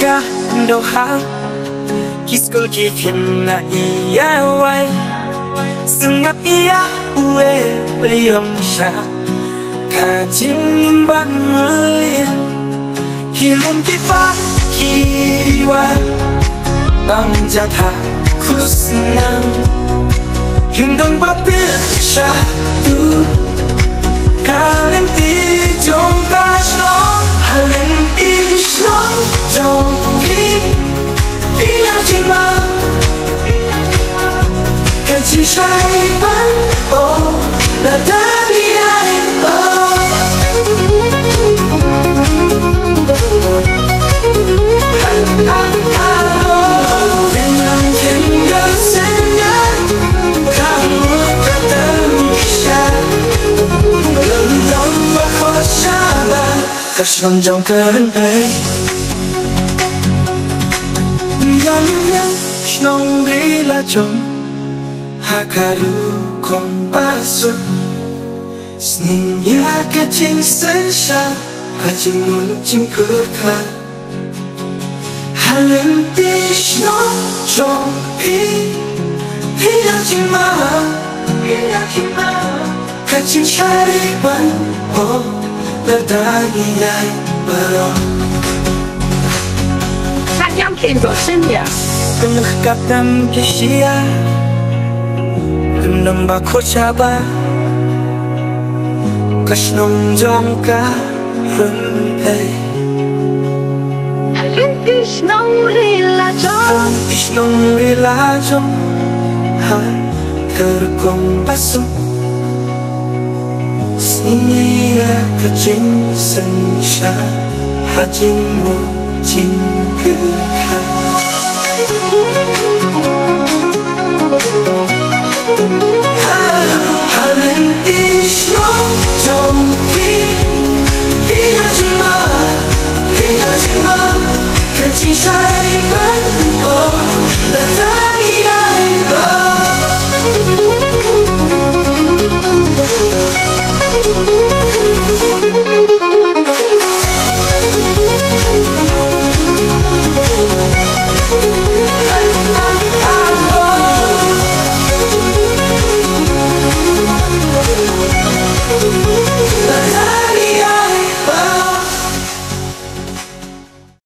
Ka đầu hàng Kiskol kikin na iya wai Sengap iya uwe Liam sha Kajin ban melian Hilum kipa kiwa Bang jatha kusnang Hindong bapir syahdu Kalian tijong kasno Halen isno Jong ki Pina jima Kaji syaiban Oh Nadari ai Oh Dengan tinggal senyap Kamu ketemu isya Lembang berkhosyabat Kasih trong cơn ấy Yang yang Snong đi là chồng Hakaru không basu Sning ya cái chính sân sa Hà chinh muốn chim cướp khá Hà lên đi snong trong ý Hi ya chinh ma Hi ya chinh ma Hà chinh trái bắn Oh Là ta nghĩ ai bờ Yang kindosin ya. Kung nakakaptam kisiya Kung nang bako chaba Kasnong jong ka Rumpay Isnong rila jong Isnong rila jong Ha Terkong pasok Siniya kajing sensya Hajing mo Jingkehan Halen isno jongki Hina jima Hina jima Kecil saya